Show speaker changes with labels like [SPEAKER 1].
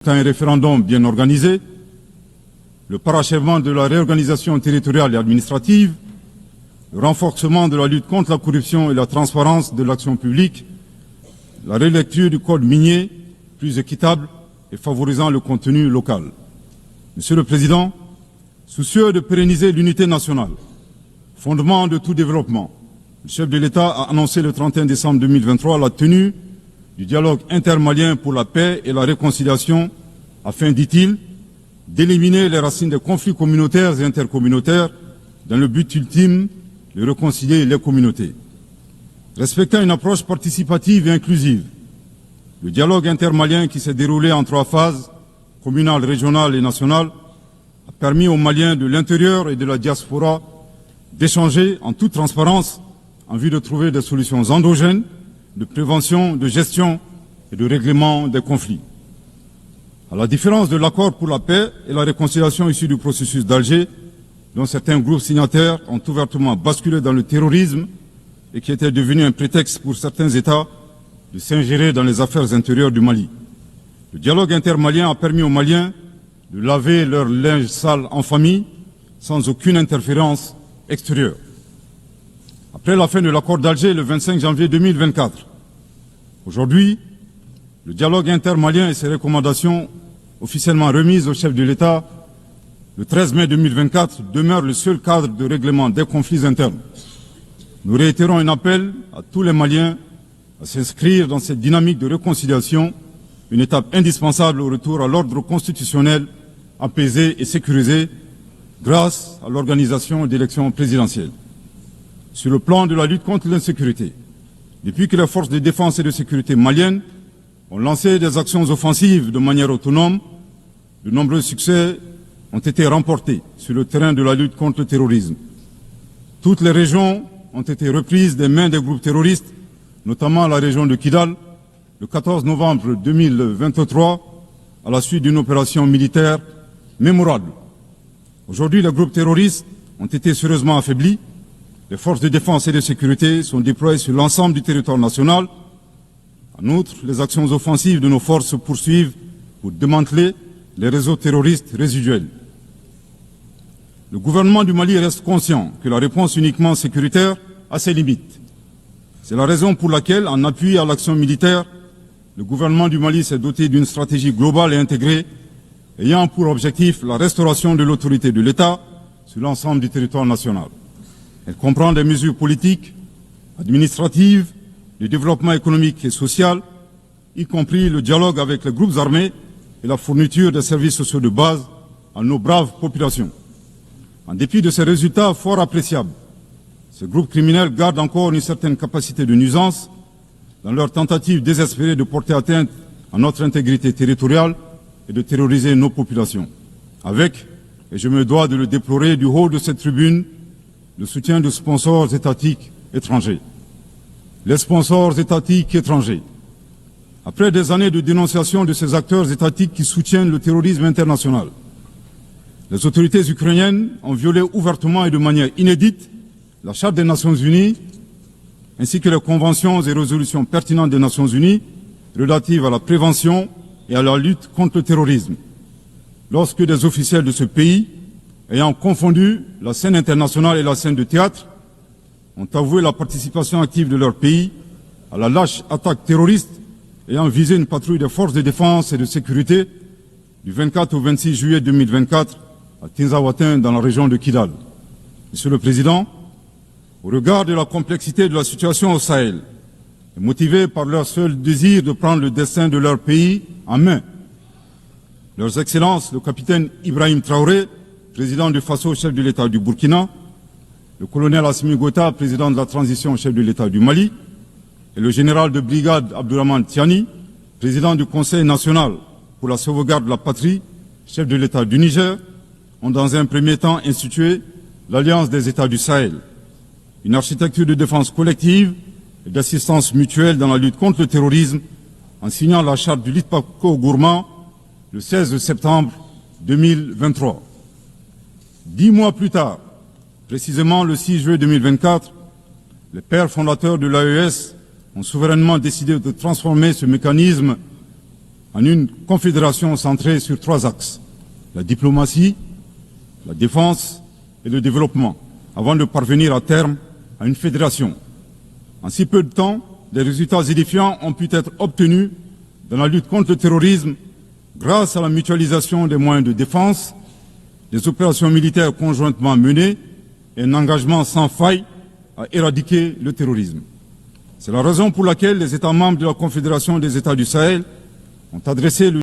[SPEAKER 1] Un référendum bien organisé, le parachèvement de la réorganisation territoriale et administrative, le renforcement de la lutte contre la corruption et la transparence de l'action publique, la relecture du code minier plus équitable et favorisant le contenu local. Monsieur le Président, soucieux de pérenniser l'unité nationale, fondement de tout développement, le chef de l'État a annoncé le 31 décembre 2023 la tenue du dialogue intermalien pour la paix et la réconciliation afin, dit-il, d'éliminer les racines des conflits communautaires et intercommunautaires dans le but ultime de réconcilier les communautés. Respectant une approche participative et inclusive, le dialogue intermalien qui s'est déroulé en 3 phases, communale, régionale et nationale, a permis aux Maliens de l'intérieur et de la diaspora d'échanger en toute transparence en vue de trouver des solutions endogènes de prévention, de gestion et de règlement des conflits. À la différence de l'accord pour la paix et la réconciliation issu du processus d'Alger, dont certains groupes signataires ont ouvertement basculé dans le terrorisme et qui était devenu un prétexte pour certains États de s'ingérer dans les affaires intérieures du Mali. Le dialogue intermalien a permis aux Maliens de laver leur linge sale en famille sans aucune interférence extérieure. Après la fin de l'accord d'Alger le 25 janvier 2024, aujourd'hui, le dialogue intermalien et ses recommandations officiellement remises au chef de l'État le 13 mai 2024 demeurent le seul cadre de règlement des conflits internes. Nous réitérons un appel à tous les Maliens à s'inscrire dans cette dynamique de réconciliation, une étape indispensable au retour à l'ordre constitutionnel apaisé et sécurisé grâce à l'organisation d'élections présidentielles. Sur le plan de la lutte contre l'insécurité, depuis que les forces de défense et de sécurité maliennes ont lancé des actions offensives de manière autonome, de nombreux succès ont été remportés sur le terrain de la lutte contre le terrorisme. Toutes les régions ont été reprises des mains des groupes terroristes, notamment la région de Kidal, le 14 novembre 2023, à la suite d'une opération militaire mémorable. Aujourd'hui, les groupes terroristes ont été sérieusement affaiblis. Les forces de défense et de sécurité sont déployées sur l'ensemble du territoire national. En outre, les actions offensives de nos forces se poursuivent pour démanteler les réseaux terroristes résiduels. Le gouvernement du Mali reste conscient que la réponse uniquement sécuritaire a ses limites. C'est la raison pour laquelle, en appui à l'action militaire, le gouvernement du Mali s'est doté d'une stratégie globale et intégrée ayant pour objectif la restauration de l'autorité de l'État sur l'ensemble du territoire national. Elle comprend des mesures politiques, administratives, de développement économique et social, y compris le dialogue avec les groupes armés et la fourniture des services sociaux de base à nos braves populations. En dépit de ces résultats fort appréciables, ces groupes criminels gardent encore une certaine capacité de nuisance dans leur tentative désespérée de porter atteinte à notre intégrité territoriale et de terroriser nos populations. Avec, et je me dois de le déplorer du haut de cette tribune, le soutien de sponsors étatiques étrangers. Les sponsors étatiques étrangers. Après des années de dénonciation de ces acteurs étatiques qui soutiennent le terrorisme international, les autorités ukrainiennes ont violé ouvertement et de manière inédite la Charte des Nations Unies, ainsi que les conventions et résolutions pertinentes des Nations Unies relatives à la prévention et à la lutte contre le terrorisme. Lorsque des officiels de ce pays, ayant confondu la scène internationale et la scène de théâtre, ont avoué la participation active de leur pays à la lâche attaque terroriste ayant visé une patrouille des forces de défense et de sécurité du 24 au 26 juillet 2024 à Tinzaouatin dans la région de Kidal. Monsieur le Président, au regard de la complexité de la situation au Sahel, et motivés par leur seul désir de prendre le destin de leur pays en main, Leurs Excellences, le capitaine Ibrahim Traoré, président du Faso, chef de l'État du Burkina, le colonel Assimi Goïta, président de la transition, chef de l'État du Mali, et le général de brigade Abdourahmane Tiani, président du Conseil national pour la sauvegarde de la patrie, chef de l'État du Niger, ont dans un premier temps institué l'Alliance des États du Sahel, une architecture de défense collective et d'assistance mutuelle dans la lutte contre le terrorisme, en signant la charte du Litpako Gourma le 16 septembre 2023. 10 mois plus tard, précisément le 6 juillet 2024, les pères fondateurs de l'AES ont souverainement décidé de transformer ce mécanisme en une confédération centrée sur 3 axes: la diplomatie, la défense et le développement, avant de parvenir à terme à une fédération. En si peu de temps, des résultats édifiants ont pu être obtenus dans la lutte contre le terrorisme grâce à la mutualisation des moyens de défense, des opérations militaires conjointement menées et un engagement sans faille à éradiquer le terrorisme. C'est la raison pour laquelle les États membres de la Confédération des États du Sahel ont adressé le